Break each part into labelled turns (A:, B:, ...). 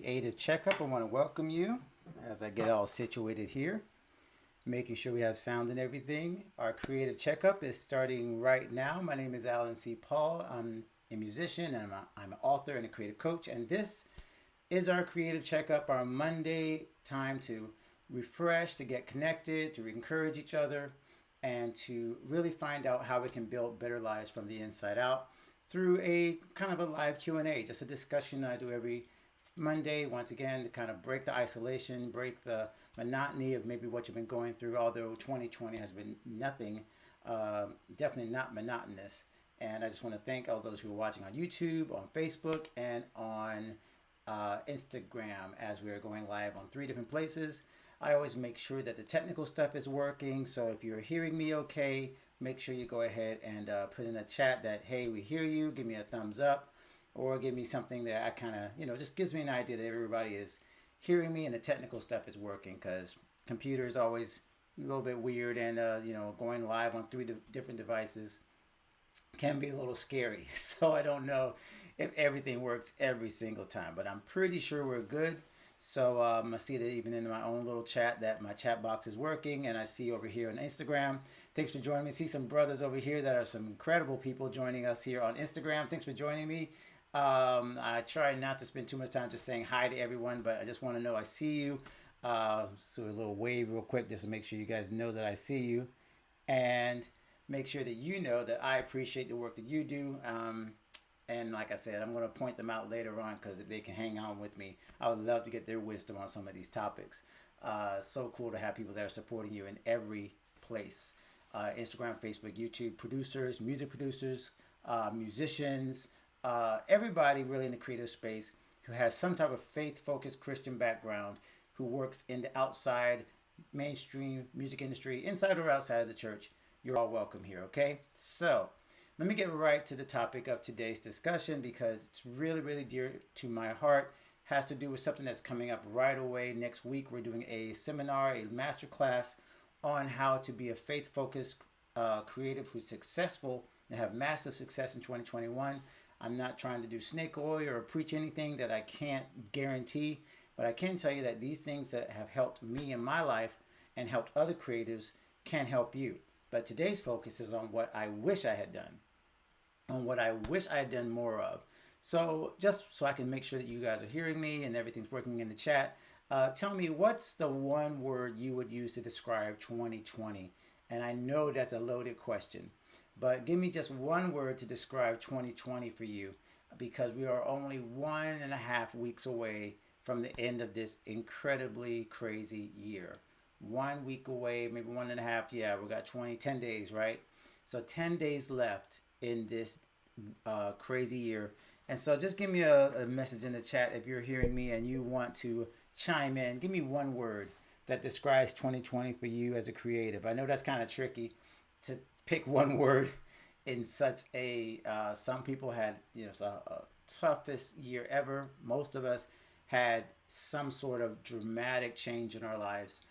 A: Creative Checkup. I want to welcome you as I get all situated here, making sure we have sound and everything. Our Creative Checkup is starting right now. My name is Alan C. Paul. I'm a musician and I'm an author and a creative coach. And this is our Creative Checkup, our Monday time to refresh, to get connected, to encourage each other, and to really find out how we can build better lives from the inside out through a kind of a live Q&A, just a discussion I do every Monday, once again, to kind of break the isolation, break the monotony of maybe what you've been going through, although 2020 has been nothing, definitely not monotonous. And I just want to thank all those who are watching on YouTube, on Facebook, and on Instagram as we are going live on 3 different places. I always make sure that the technical stuff is working, so if you're hearing me okay, make sure you go ahead and put in the chat that, hey, we hear you, give me a thumbs up, or give me something that I kind of, just gives me an idea that everybody is hearing me and the technical stuff is working, because computer is always a little bit weird, and, going live on 3 different devices can be a little scary. So I don't know if everything works every single time, but I'm pretty sure we're good. So I see that even in my own little chat that my chat box is working, and I see over here on Instagram. Thanks for joining me. I see some brothers over here that are some incredible people joining us here on Instagram. Thanks for joining me. I try not to spend too much time just saying hi to everyone, but I just want to know I see you. So a little wave real quick just to make sure you guys know that I see you, and make sure that you know that I appreciate the work that you do. And like I said, I'm going to point them out later on, because if they can hang on with me, I would love to get their wisdom on some of these topics. So cool to have people that are supporting you in every place. Instagram, Facebook, YouTube, producers, music producers, musicians, everybody really in the creative space who has some type of faith-focused Christian background, who works in the outside mainstream music industry, inside or outside of the church. You're all welcome here, okay? So let me get right to the topic of today's discussion, because it's really, really dear to my heart. It has to do with something that's coming up right away. Next week, we're doing a seminar, a masterclass on how to be a faith-focused creative who's successful and have massive success in 2021. I'm not trying to do snake oil or preach anything that I can't guarantee, but I can tell you that these things that have helped me in my life and helped other creatives can help you. But today's focus is on what I wish I had done, on what I wish I had done more of. So just so I can make sure that you guys are hearing me and everything's working in the chat, tell me, what's the one word you would use to describe 2020? And I know that's a loaded question, but give me just one word to describe 2020 for you, because we are only 1.5 weeks away from the end of this incredibly crazy year. 1 week away, maybe 1.5. Yeah, we got 10 days, right? So 10 days left in this crazy year. And so just give me a message in the chat if you're hearing me and you want to chime in. Give me one word that describes 2020 for you as a creative. I know that's kind of tricky to pick one word in such a, some people had, toughest year ever. Most of us had some sort of dramatic change in our lives.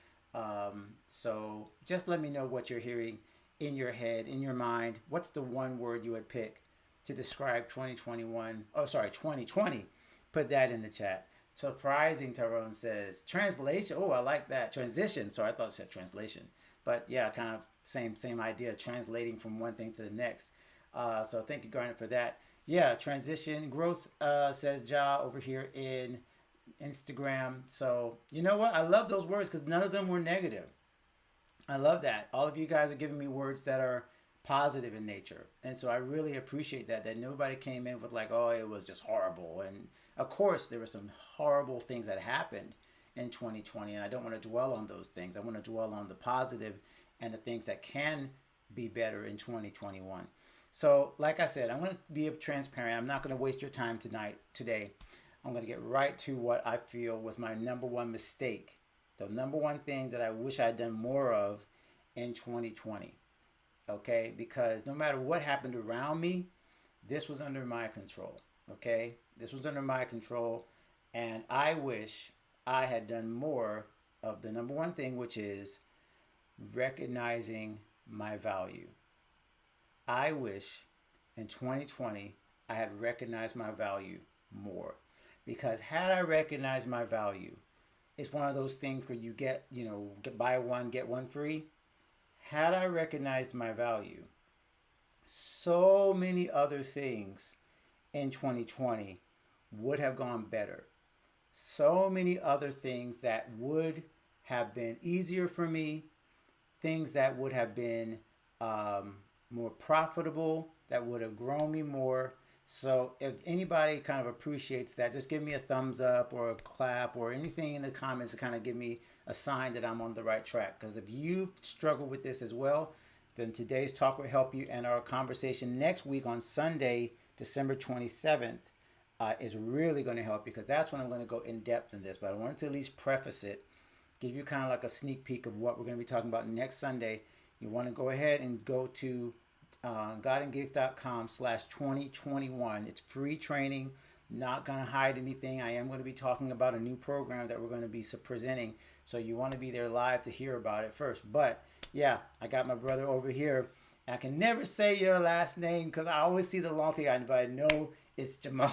A: So just let me know what you're hearing in your head, in your mind. What's the one word you would pick to describe 2020? Put that in the chat. Surprising, Tyrone says. Translation. Oh, I like that. Transition. Sorry, I thought it said translation. But yeah, kind of same idea, translating from one thing to the next. So thank you, Garnet, for that. Yeah, transition. Growth, says Ja over here in Instagram. So you know what? I love those words because none of them were negative. I love that. All of you guys are giving me words that are positive in nature. And so I really appreciate that nobody came in with like, oh, it was just horrible. And of course, there were some horrible things that happened in 2020. And I don't want to dwell on those things. I want to dwell on the positive and the things that can be better in 2021. So like I said, I'm going to be transparent. I'm not going to waste your time today. I'm going to get right to what I feel was my number one mistake. The number one thing that I wish I had done more of in 2020. Okay? Because no matter what happened around me, this was under my control. Okay? This was under my control. And I wish I had done more of the number one thing, which is recognizing my value. I wish in 2020 I had recognized my value more. because had I recognized my value, it's one of those things where you get, buy one, get one free. Had I recognized my value, so many other things in 2020 would have gone better. So many other things that would have been easier for me, things that would have been more profitable, that would have grown me more. So if anybody kind of appreciates that, just give me a thumbs up or a clap or anything in the comments to kind of give me a sign that I'm on the right track. Because if you struggle with this as well, then today's talk will help you. And our conversation next week on Sunday, December 27th, is really going to help you, because that's when I'm going to go in depth in this. But I wanted to at least preface it, give you kind of like a sneak peek of what we're going to be talking about next Sunday. You want to go ahead and go to godandgigs.com/2021. It's free training. Not going to hide anything. I am going to be talking about a new program that we're going to be presenting. So you want to be there live to hear about it first. But yeah, I got my brother over here. I can never say your last name because I always see the long thing, but I know it's Jamal.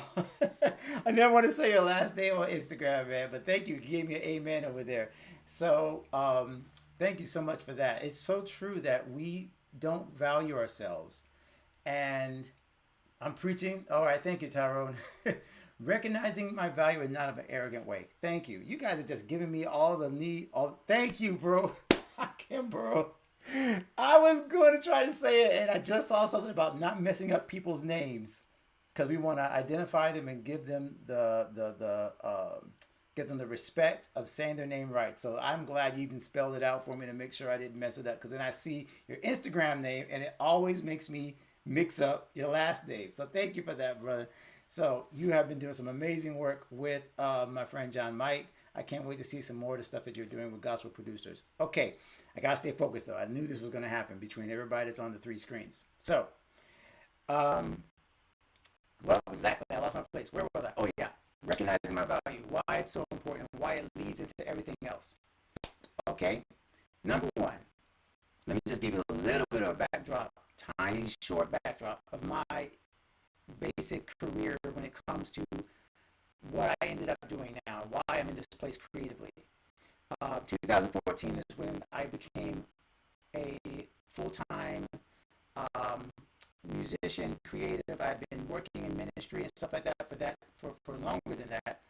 A: I never want to say your last name on Instagram, man. But thank you. You gave me an amen over there. So thank you so much for that. It's so true that we don't value ourselves. And I'm preaching. All right. Thank you, Tyrone. Recognizing my value is not of an arrogant way. Thank you. You guys are just giving me all the need. Thank you, bro. I can't, bro. I was going to try to say it, and I just saw something about not messing up people's names, because we want to identify them and give them give them the respect of saying their name right. So I'm glad you even spelled it out for me to make sure I didn't mess it up, because then I see your Instagram name and it always makes me mix up your last name. So thank you for that, brother. So you have been doing some amazing work with my friend John Mike. I can't wait to see some more of the stuff that you're doing with gospel producers. Okay, I got to stay focused though. I knew this was going to happen between everybody that's on the three screens. So, well, exactly, I lost my place. Where was I? Oh yeah, recognizing my value, why it's so important, why it leads into everything else. Okay, number one, let me just give you a little bit of a backdrop, tiny short backdrop of my basic career when it comes to what I ended up doing now, why I'm in this place creatively. 2014 is when I became a full-time musician, creative. I've been working in ministry and stuff like that for longer than that.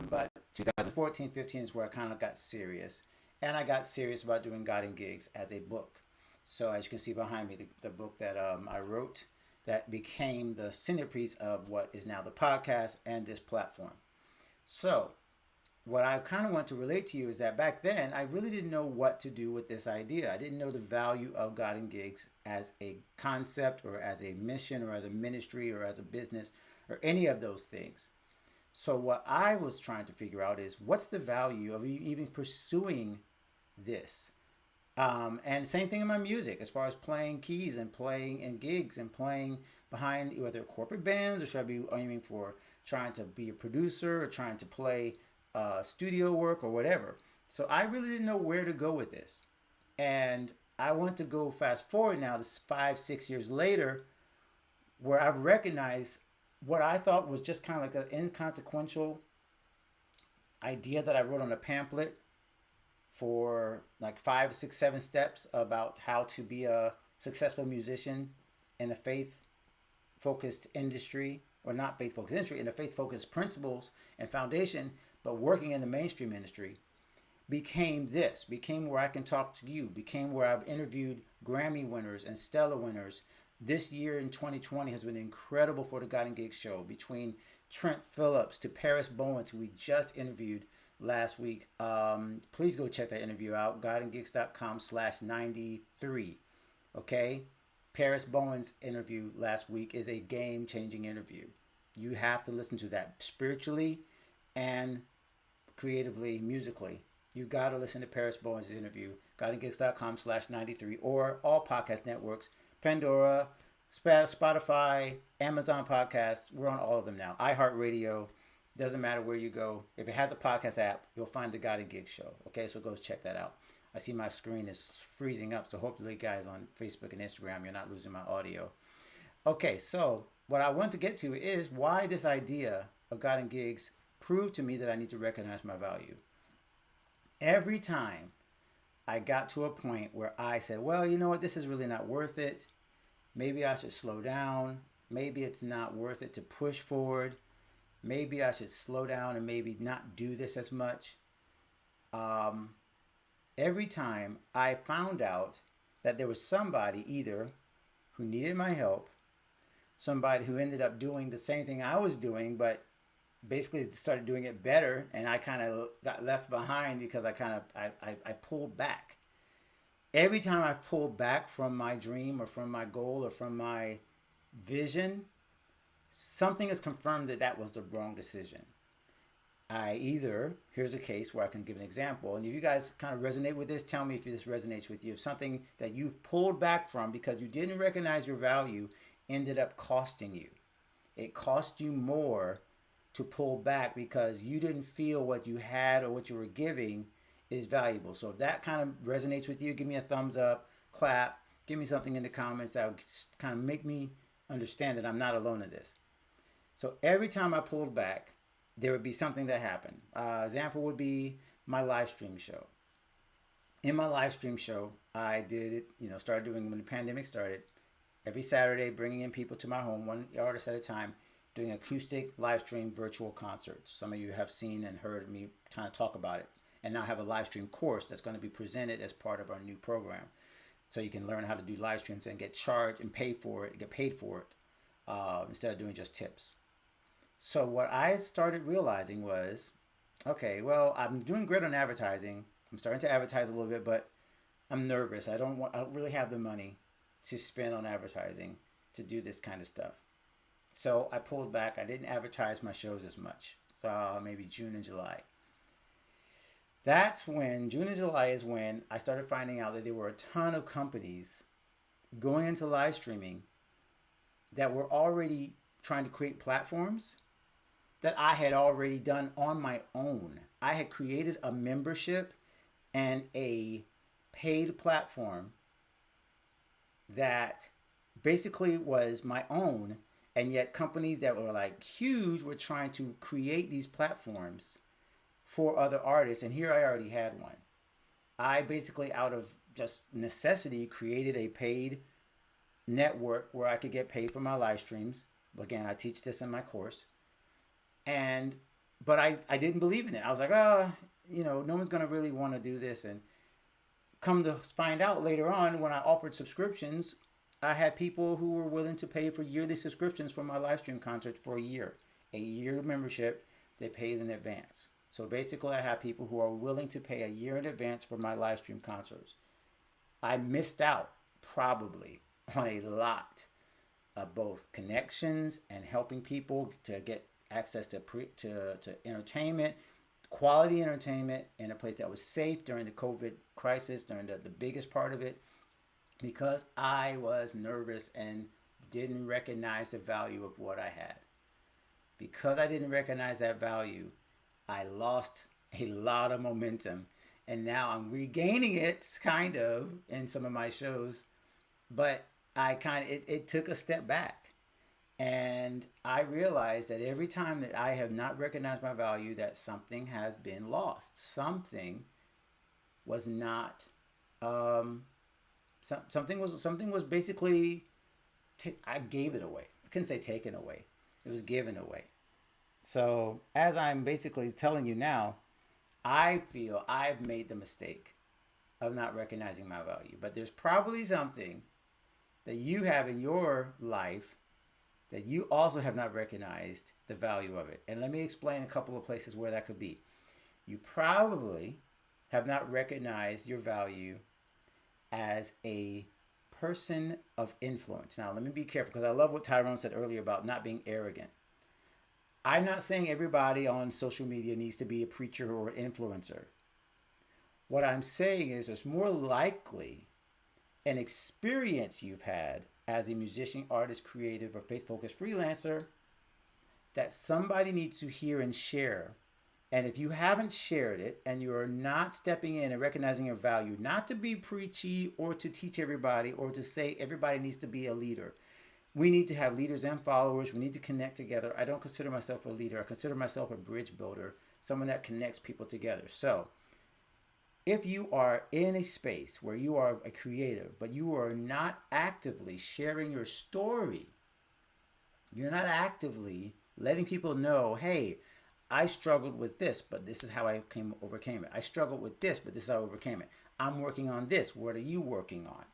A: But 2014-15 is where I kind of got serious. And I got serious about doing God and Gigs as a book. So as you can see behind me, the book that I wrote that became the centerpiece of what is now the podcast and this platform. So what I kind of want to relate to you is that back then, I really didn't know what to do with this idea. I didn't know the value of God and Gigs as a concept or as a mission or as a ministry or as a business or any of those things. So what I was trying to figure out is, what's the value of even pursuing this? And same thing in my music, as far as playing keys and playing in gigs and playing behind whether corporate bands, or should I be aiming for trying to be a producer or trying to play studio work or whatever. So I really didn't know where to go with this. And I want to go fast forward now to 5-6 years later, where I've recognized what I thought was just kind of like an inconsequential idea that I wrote on a pamphlet for like 5, 6, 7 steps about how to be a successful musician in a faith-focused industry, or not faith-focused industry, in a faith-focused principles and foundation, but working in the mainstream industry, became where I can talk to you, became where I've interviewed Grammy winners and Stella winners. This year in 2020 has been incredible for the God and Gigs show, between Trent Phillips to Paris Bowens, who we just interviewed last week. Please go check that interview out, godandgigs.com/93. Okay? Paris Bowens' interview last week is a game-changing interview. You have to listen to that spiritually and creatively, musically. You got to listen to Paris Bowens' interview, godandgigs.com/93, or all podcast networks, Pandora, Spotify, Amazon Podcasts. We're on all of them now. iHeartRadio. Doesn't matter where you go. If it has a podcast app, you'll find the God and Gigs show. Okay, so go check that out. I see my screen is freezing up, so hopefully, guys, on Facebook and Instagram, you're not losing my audio. Okay, so what I want to get to is why this idea of God and Gigs prove to me that I need to recognize my value. Every time I got to a point where I said, well, you know what, this is really not worth it. Maybe I should slow down. Maybe it's not worth it to push forward. Maybe I should slow down and maybe not do this as much. Every time I found out that there was somebody either who needed my help, somebody who ended up doing the same thing I was doing, but basically started doing it better, and I kind of got left behind because I pulled back. Every time I pulled back from my dream or from my goal or from my vision, something has confirmed that that was the wrong decision. Here's a case where I can give an example, and if you guys kind of resonate with this, tell me if this resonates with you. If something that you've pulled back from because you didn't recognize your value ended up costing you. It cost you more to pull back because you didn't feel what you had or what you were giving is valuable. So if that kind of resonates with you, give me a thumbs up, clap, give me something in the comments that would kind of make me understand that I'm not alone in this. So every time I pulled back, there would be something that happened. Example would be my live stream show. In my live stream show, I did it, started doing when the pandemic started, every Saturday, bringing in people to my home, one artist at a time, doing acoustic live stream virtual concerts. Some of you have seen and heard me kind of talk about it. And now I have a live stream course that's going to be presented as part of our new program. So you can learn how to do live streams and get charged and get paid for it instead of doing just tips. So what I started realizing was, okay, well, I'm doing great on advertising. I'm starting to advertise a little bit, but I'm nervous. I don't really have the money to spend on advertising to do this kind of stuff. So I pulled back. I didn't advertise my shows as much, maybe June and July. June and July is when I started finding out that there were a ton of companies going into live streaming that were already trying to create platforms that I had already done on my own. I had created a membership and a paid platform that basically was my own, and yet companies that were like huge were trying to create these platforms for other artists, and here I already had one. I basically, out of just necessity, created a paid network where I could get paid for my live streams. Again, I teach this in my course. But I didn't believe in it. I was like, no one's going to really want to do this. And come to find out later on, when I offered subscriptions, I had people who were willing to pay for yearly subscriptions for my live stream concerts for a year membership. They paid in advance. So basically, I have people who are willing to pay a year in advance for my live stream concerts. I missed out probably on a lot of both connections and helping people to get access to entertainment, quality entertainment in a place that was safe during the COVID crisis, during the biggest part of it, because I was nervous and didn't recognize the value of what I had. Because I didn't recognize that value, I lost a lot of momentum, and now I'm regaining it kind of in some of my shows, but it took a step back. And I realized that every time that I have not recognized my value, that something has been lost. Something was not, something was basically, I gave it away. I couldn't say taken away. It was given away. So as I'm basically telling you now, I feel I've made the mistake of not recognizing my value. But there's probably something that you have in your life that you also have not recognized the value of it. And let me explain a couple of places where that could be. You probably have not recognized your value as a person of influence. Now, let me be careful, because I love what Tyrone said earlier about not being arrogant. I'm not saying everybody on social media needs to be a preacher or influencer. What I'm saying is it's more likely an experience you've had as a musician, artist, creative, or faith-focused freelancer that somebody needs to hear and share. And if you haven't shared it and you are not stepping in and recognizing your value, not to be preachy or to teach everybody or to say everybody needs to be a leader, We need to have leaders and followers. We need to connect together. I don't consider myself a leader. I consider myself a bridge builder, someone that connects people together. So if you are in a space where you are a creator, but you are not actively sharing your story, you're not actively letting people know, hey, I struggled with this, but this is how I overcame it. I struggled with this, but this is how I overcame it. I'm working on this. What are you working on?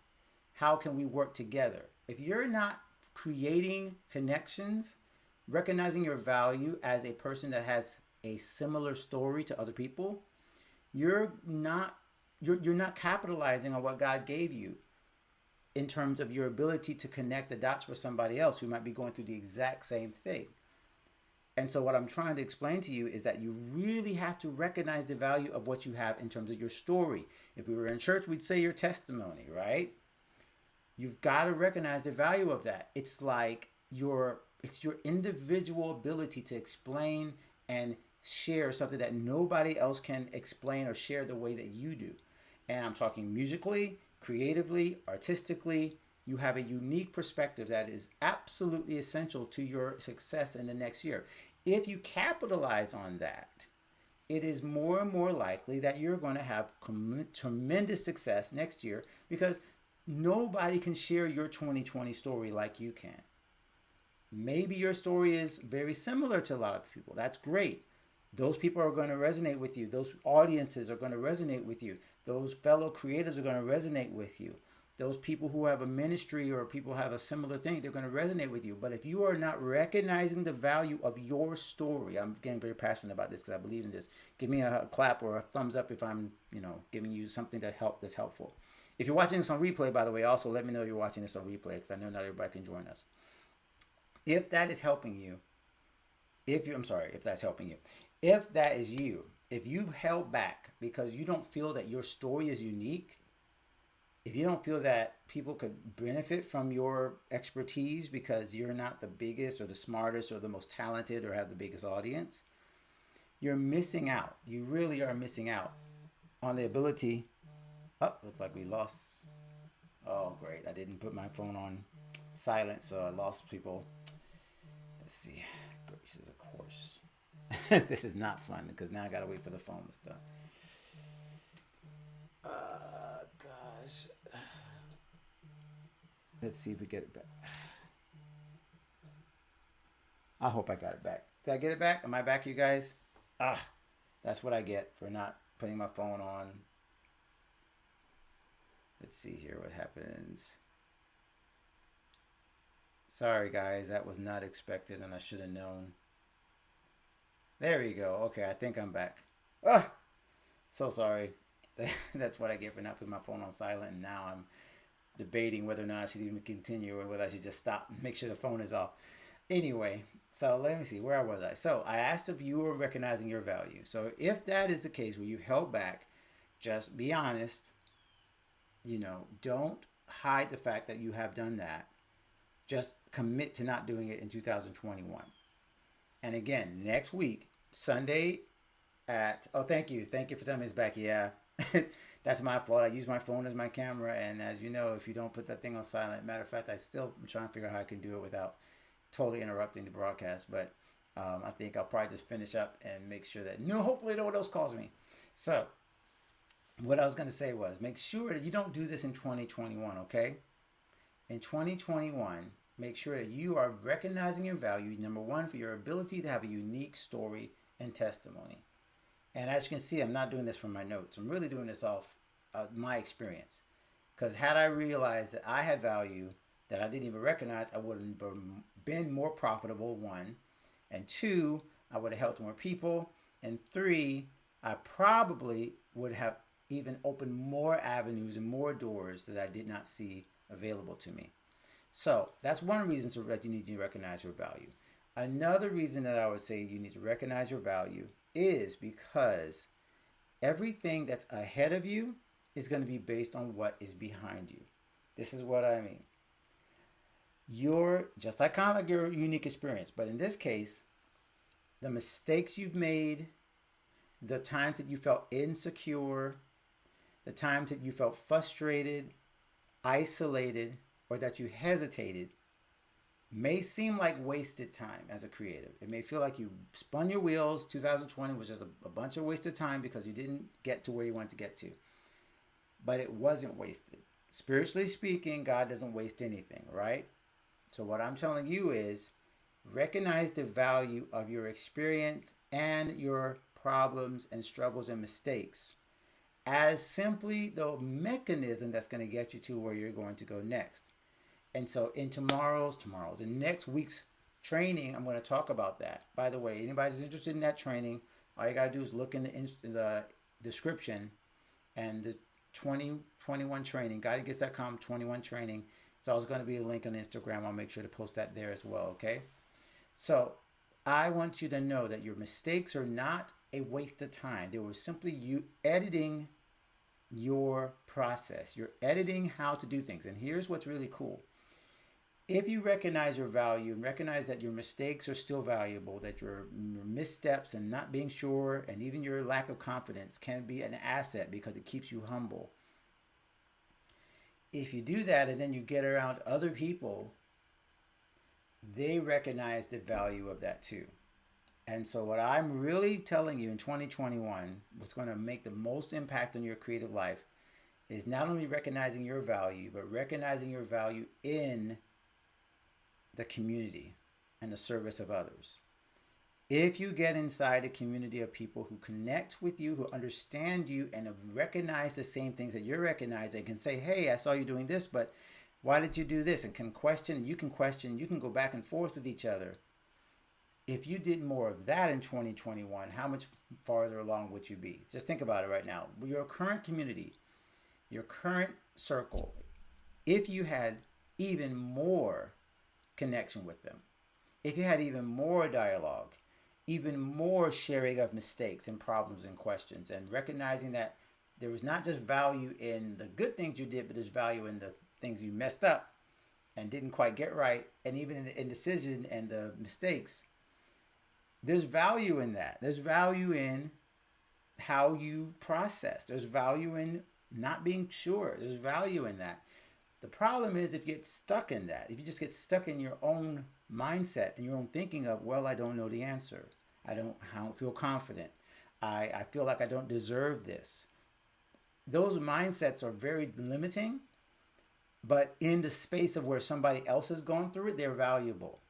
A: How can we work together? If you're not creating connections, recognizing your value as a person that has a similar story to other people, you're not capitalizing on what God gave you in terms of your ability to connect the dots for somebody else who might be going through the exact same thing. And so what I'm trying to explain to you is that you really have to recognize the value of what you have in terms of your story. If we were in church, we'd say your testimony, right? You've got to recognize the value of that. It's like it's your individual ability to explain and share something that nobody else can explain or share the way that you do. And I'm talking musically, creatively, artistically. You have a unique perspective that is absolutely essential to your success in the next year. If you capitalize on that, it is more and more likely that you're going to have tremendous success next year, because nobody can share your 2020 story like you can. Maybe your story is very similar to a lot of people. That's great. Those people are going to resonate with you. Those audiences are going to resonate with you. Those fellow creators are going to resonate with you. Those people who have a ministry or people have a similar thing, they're going to resonate with you. But if you are not recognizing the value of your story, I'm getting very passionate about this because I believe in this. Give me a clap or a thumbs up if I'm, giving you something that's helpful. If you're watching this on replay, by the way, also let me know you're watching this on replay, because I know not everybody can join us. If that is helping you, if that's helping you, if that is you, if you've held back because you don't feel that your story is unique, if you don't feel that people could benefit from your expertise because you're not the biggest or the smartest or the most talented or have the biggest audience, you're missing out. You really are missing out on the ability. Oh, looks like we lost. Oh, great. I didn't put my phone on silent, so I lost people. Let's see. Gracious, of course. This is not fun because now I got to wait for the phone to start. Gosh. Let's see if we get it back. I hope I got it back. Did I get it back? Am I back, you guys? That's what I get for not putting my phone on. Let's see here what happens. Sorry, guys. That was not expected, and I should have known. There we go. Okay, I think I'm back. So sorry. That's what I get for not putting my phone on silent, and now I'm debating whether or not I should even continue or whether I should just stop and make sure the phone is off. Anyway, so let me see. Where was I? So I asked if you were recognizing your value. So if that is the case where you've held back, just be honest. Don't hide the fact that you have done that. Just commit to not doing it in 2021. And again, next week, Sunday thank you for telling me it's back. Yeah, that's my fault. I use my phone as my camera. And as you know, if you don't put that thing on silent, matter of fact, I still am trying to figure out how I can do it without totally interrupting the broadcast. But I think I'll probably just finish up and make sure that, hopefully no one else calls me. So what I was going to say was, make sure that you don't do this in 2021, okay? In 2021, make sure that you are recognizing your value, number one, for your ability to have a unique story and testimony. And as you can see, I'm not doing this from my notes. I'm really doing this off my experience. Because had I realized that I had value that I didn't even recognize, I would have been more profitable, one. And two, I would have helped more people. And three, I probably would have even opened more avenues and more doors that I did not see available to me. So that's one reason that you need to recognize your value. Another reason that I would say you need to recognize your value is because everything that's ahead of you is going to be based on what is behind you. This is what I mean. You're just kind of like your unique experience, but in this case, the mistakes you've made, the times that you felt insecure, the times that you felt frustrated, isolated, or that you hesitated, may seem like wasted time as a creative. It may feel like you spun your wheels. 2020 was just a bunch of wasted time because you didn't get to where you wanted to get to. But it wasn't wasted. Spiritually speaking, God doesn't waste anything, right? So what I'm telling you is recognize the value of your experience and your problems and struggles and mistakes as simply the mechanism that's going to get you to where you're going to go next. And so in in next week's training, I'm going to talk about that. By the way, anybody who's interested in that training, all you got to do is look in the description and the 2021 training, guidedgets.com 21 training. It's always going to be a link on Instagram. I'll make sure to post that there as well, okay? So I want you to know that your mistakes are not a waste of time. They were simply you editing your process. You're editing how to do things. And here's what's really cool. If you recognize your value and recognize that your mistakes are still valuable, that your missteps and not being sure and even your lack of confidence can be an asset because it keeps you humble. If you do that and then you get around other people, they recognize the value of that too. And so what I'm really telling you in 2021, what's going to make the most impact on your creative life is not only recognizing your value, but recognizing your value in the community and the service of others. If you get inside a community of people who connect with you, who understand you, and have recognized the same things that you're recognizing, can say, hey, I saw you doing this, but why did you do this? And can question, you can go back and forth with each other. If you did more of that in 2021, how much farther along would you be? Just think about it right now. Your current community, your current circle, if you had even more connection with them, if you had even more dialogue, even more sharing of mistakes and problems and questions, and recognizing that there was not just value in the good things you did, but there's value in the things you messed up and didn't quite get right, and even in the indecision and the mistakes, there's value in that. There's value in how you process. There's value in not being sure. There's value in that. The problem is if you get stuck in that, if you just get stuck in your own mindset and your own thinking of, well, I don't know the answer. I don't feel confident. I feel like I don't deserve this. Those mindsets are very limiting, but in the space of where somebody else has gone through it, they're valuable.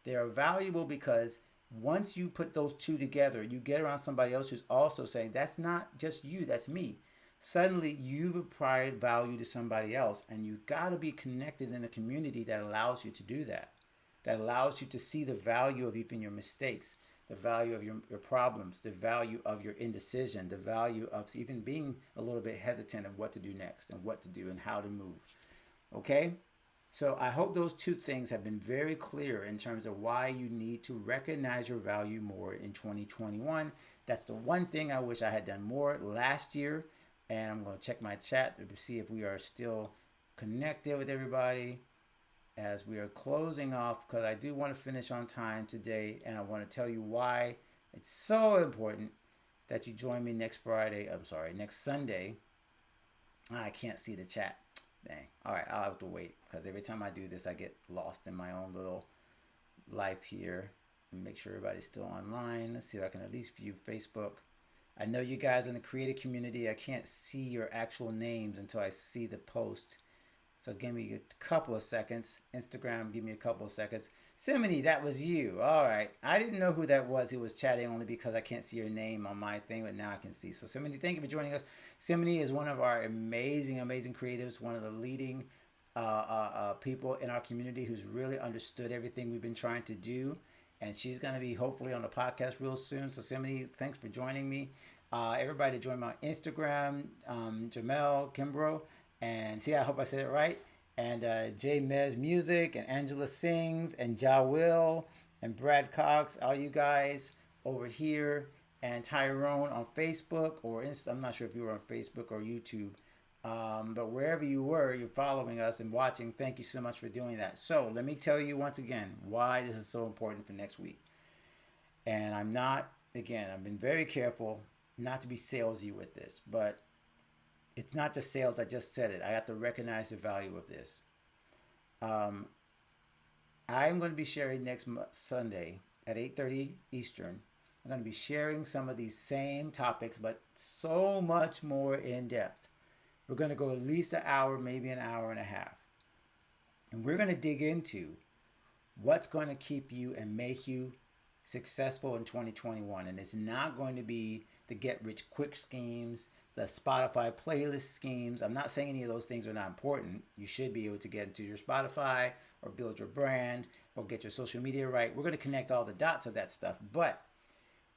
A: They are valuable because once you put those two together, you get around somebody else who's also saying, that's not just you, that's me. Suddenly you've applied value to somebody else, and you've got to be connected in a community that allows you to do that. That allows you to see the value of even your mistakes, the value of your problems, the value of your indecision, the value of even being a little bit hesitant of what to do next and what to do and how to move. Okay? So I hope those two things have been very clear in terms of why you need to recognize your value more in 2021. That's the one thing I wish I had done more last year. And I'm going to check my chat to see if we are still connected with everybody as we are closing off, because I do want to finish on time today, and I want to tell you why it's so important that you join me next Sunday. I can't see the chat. Dang. All right, I'll have to wait, because every time I do this, I get lost in my own little life here. Make sure everybody's still online. Let's see if I can at least view Facebook. I know you guys in the creative community, I can't see your actual names until I see the post. So give me a couple of seconds. Instagram, give me a couple of seconds. Simony, that was you. All right. I didn't know who that was who was chatting only because I can't see your name on my thing, but now I can see. So Simony, thank you for joining us. Simony is one of our amazing, amazing creatives, one of the leading people in our community who's really understood everything we've been trying to do. And she's going to be hopefully on the podcast real soon. So Simony, thanks for joining me. Everybody join my Instagram, Jamel Kimbrough. And see, I hope I said it right. And J Mez Music and Angela Sings and Ja Will and Brad Cox, all you guys over here. And Tyrone on Facebook or Insta. I'm not sure if you were on Facebook or YouTube. But wherever you were, you're following us and watching. Thank you so much for doing that. So let me tell you once again why this is so important for next week. And I've been very careful not to be salesy with this, but it's not just sales. I just said it. I have to recognize the value of this. I'm going to be sharing next Sunday at 8:30 Eastern. I'm going to be sharing some of these same topics, but so much more in depth. We're going to go at least an hour, maybe an hour and a half. And we're going to dig into what's going to keep you and make you successful in 2021. And it's not going to be the get rich quick schemes, the Spotify playlist schemes. I'm not saying any of those things are not important. You should be able to get into your Spotify or build your brand or get your social media right. We're going to connect all the dots of that stuff. But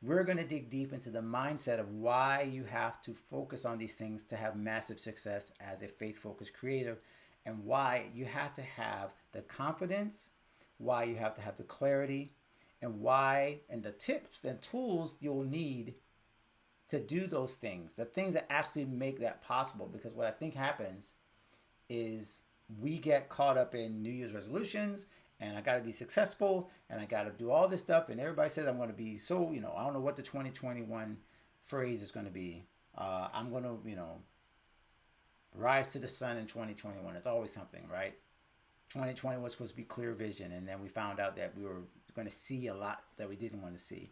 A: we're going to dig deep into the mindset of why you have to focus on these things to have massive success as a faith-focused creative, and why you have to have the confidence, why you have to have the clarity, and why, and the tips and tools you'll need to do those things, the things that actually make that possible. Because what I think happens is we get caught up in New Year's resolutions, and I got to be successful, and I got to do all this stuff, and everybody says I'm going to be so, I don't know what the 2021 phrase is going to be. I'm going to, rise to the sun in 2021. It's always something, right? 2020 was supposed to be clear vision, and then we found out that we were going to see a lot that we didn't want to see.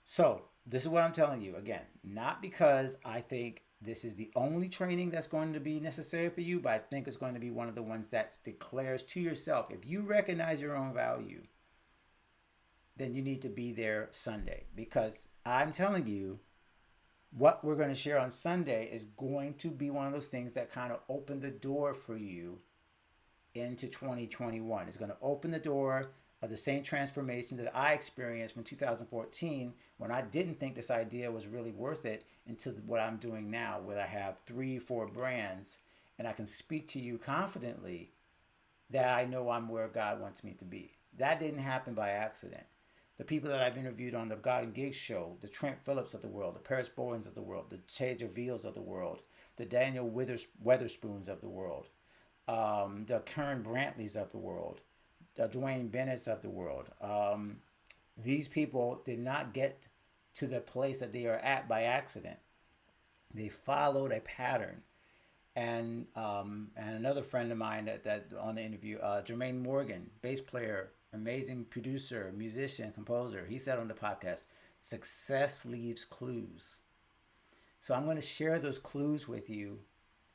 A: So this is what I'm telling you again, not because I think this is the only training that's going to be necessary for you, but I think it's going to be one of the ones that declares to yourself, if you recognize your own value, then you need to be there Sunday. Because I'm telling you, what we're going to share on Sunday is going to be one of those things that kind of open the door for you into 2021. It's going to open the door of the same transformation that I experienced from 2014, when I didn't think this idea was really worth it, into what I'm doing now, where I have 3-4 brands, and I can speak to you confidently that I know I'm where God wants me to be. That didn't happen by accident. The people that I've interviewed on the God and Gigs show, the Trent Phillips of the world, the Paris Bowens of the world, the Taylor Veals of the world, the Daniel Weatherspoons of the world, the Karen Brantleys of the world, the Dwayne Bennett's of the world. These people did not get to the place that they are at by accident. They followed a pattern. And another friend of mine that on the interview, Jermaine Morgan, bass player, amazing producer, musician, composer, he said on the podcast, success leaves clues. So I'm going to share those clues with you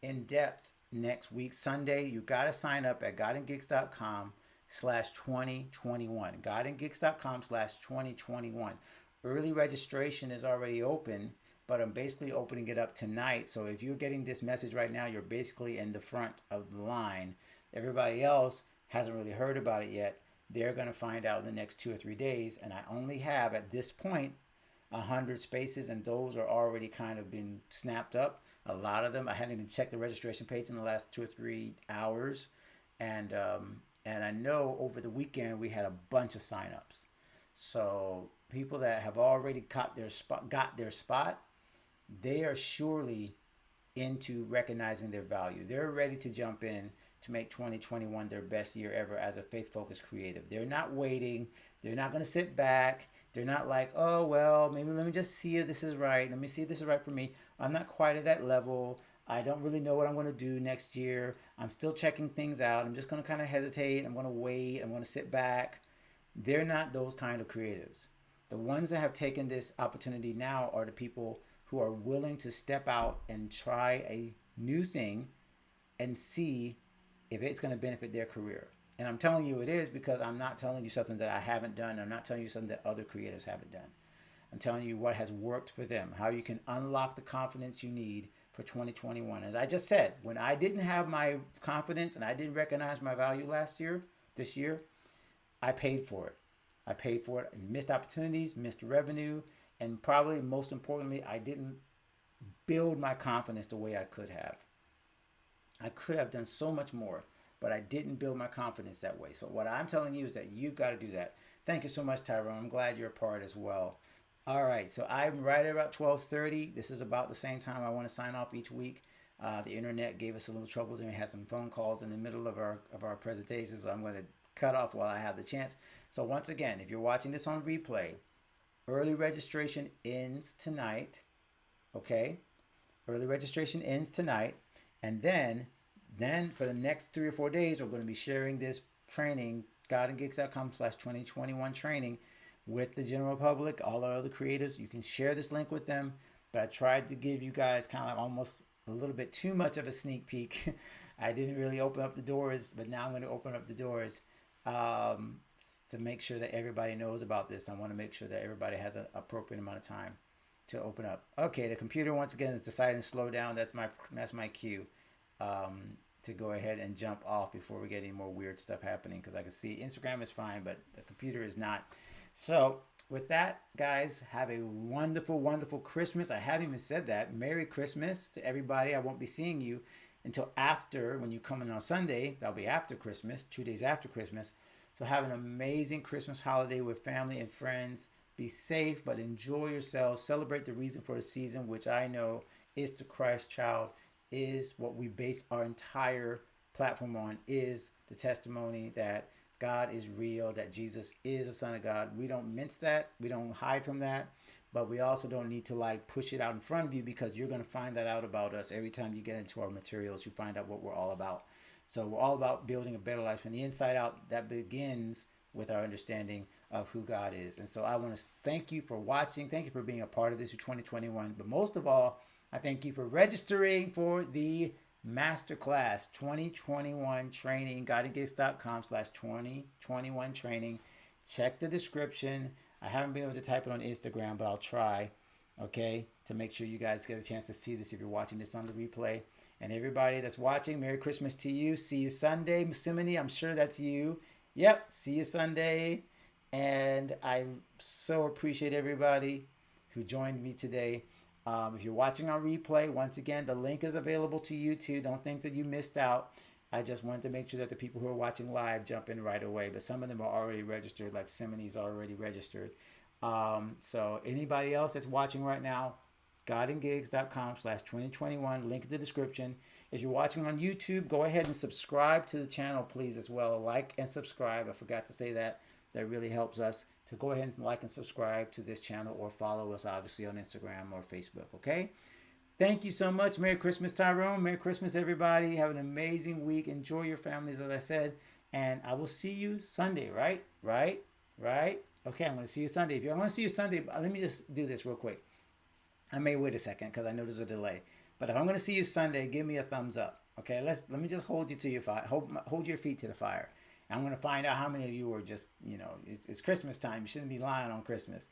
A: in depth next week, Sunday. You got to sign up at godandgigs.com/2021. godandgigs.com/2021. Early registration is already open, but I'm basically opening it up tonight. So if you're getting this message right now, you're basically in the front of the line. Everybody else hasn't really heard about it yet. They're going to find out in the next 2 or 3 days. And I only have, at this point, 100 spaces, and those are already kind of been snapped up. A lot of them, I hadn't even checked the registration page in the last 2 or 3 hours. And I know over the weekend we had a bunch of signups. So people that have already got their spot, they are surely into recognizing their value. They're ready to jump in to make 2021 their best year ever as a faith-focused creative. They're not waiting. They're not going to sit back. They're not like, oh, well, maybe let me just see if this is right. Let me see if this is right for me. I'm not quite at that level. I don't really know what I'm going to do next year. I'm still checking things out. I'm just going to kind of hesitate. I'm going to wait. I'm going to sit back. They're not those kind of creatives. The ones that have taken this opportunity now are the people who are willing to step out and try a new thing and see if it's going to benefit their career. And I'm telling you it is, because I'm not telling you something that I haven't done. I'm not telling you something that other creators haven't done. I'm telling you what has worked for them, how you can unlock the confidence you need for 2021. As I just said, when I didn't have my confidence and I didn't recognize my value this year, I paid for it. I paid for it and missed opportunities, missed revenue, and probably most importantly, I didn't build my confidence the way I could have. I could have done so much more, but I didn't build my confidence that way. So what I'm telling you is that you've got to do that. Thank you so much, Tyrone. I'm glad you're a part as well. All right, so I'm right at about 12:30. This is about the same time I want to sign off each week. The internet gave us a little troubles, and we had some phone calls in the middle of our presentation, so I'm going to cut off while I have the chance. So once again, if you're watching this on replay, early registration ends tonight. Okay, early registration ends tonight, and then for the next 3 or 4 days, we're going to be sharing this training godandgigs.com/2021 training with the general public, all our other creators. You can share this link with them. But I tried to give you guys kind of almost a little bit too much of a sneak peek. I didn't really open up the doors, but now I'm going to open up the doors to make sure that everybody knows about this. I want to make sure that everybody has an appropriate amount of time to open up. Okay, the computer once again is deciding to slow down. That's my cue to go ahead and jump off before we get any more weird stuff happening, because I can see Instagram is fine, but the computer is not. So with that, guys, have a wonderful, wonderful Christmas. I haven't even said that. Merry Christmas to everybody. I won't be seeing you until after, when you come in on Sunday. That'll be after Christmas, 2 days after Christmas. So have an amazing Christmas holiday with family and friends. Be safe, but enjoy yourselves. Celebrate the reason for the season, which I know is the Christ child, is what we base our entire platform on, is the testimony that God is real, that Jesus is the Son of God. We don't mince that. We don't hide from that. But we also don't need to like push it out in front of you, because you're going to find that out about us every time you get into our materials. You find out what we're all about. So we're all about building a better life from the inside out. That begins with our understanding of who God is. And so I want to thank you for watching. Thank you for being a part of this 2021. But most of all, I thank you for registering for the masterclass 2021 training, godandgigs.com/2021 training. Check the description. I haven't been able to type it on Instagram, but I'll try, okay, to make sure you guys get a chance to see this if you're watching this on the replay. And everybody that's watching, Merry Christmas to you. See you Sunday. Simony, I'm sure that's you. Yep, see you Sunday. And I so appreciate everybody who joined me today. If you're watching on replay, once again, the link is available to you too. Don't think that you missed out. I just wanted to make sure that the people who are watching live jump in right away. But some of them are already registered, like Simony's already registered. So anybody else that's watching right now, godandgigs.com/2021, link in the description. If you're watching on YouTube, go ahead and subscribe to the channel, please, as well. Like and subscribe. I forgot to say that. That really helps us to go ahead and like and subscribe to this channel, or follow us, obviously, on Instagram or Facebook, okay? Thank you so much. Merry Christmas, Tyrone. Merry Christmas, everybody. Have an amazing week. Enjoy your families, as I said. And I will see you Sunday, right? Right? Okay, I'm going to see you Sunday. If you want to see you Sunday, let me just do this real quick. I may wait a second because I know there's a delay. But if I'm going to see you Sunday, give me a thumbs up. Okay, let me just hold you to your fire. Hold your feet to the fire. I'm going to find out how many of you are just, it's Christmas time. You shouldn't be lying on Christmas.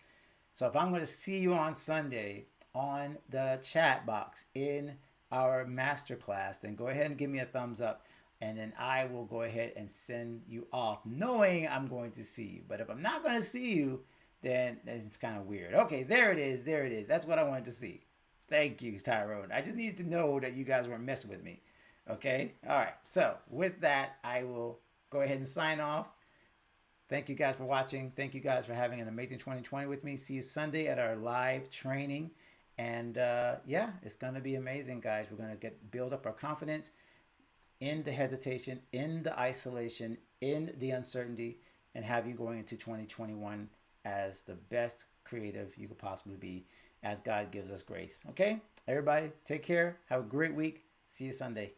A: So if I'm going to see you on Sunday on the chat box in our masterclass, then go ahead and give me a thumbs up. And then I will go ahead and send you off knowing I'm going to see you. But if I'm not going to see you, then it's kind of weird. Okay, there it is. That's what I wanted to see. Thank you, Tyrone. I just needed to know that you guys weren't messing with me. Okay? All right. So with that, I will go ahead and sign off. Thank you guys for watching. Thank you guys for having an amazing 2020 with me. See you Sunday at our live training. And yeah, it's going to be amazing, guys. We're going to build up our confidence in the hesitation, in the isolation, in the uncertainty, and have you going into 2021 as the best creative you could possibly be, as God gives us grace. Okay? Everybody, take care. Have a great week. See you Sunday.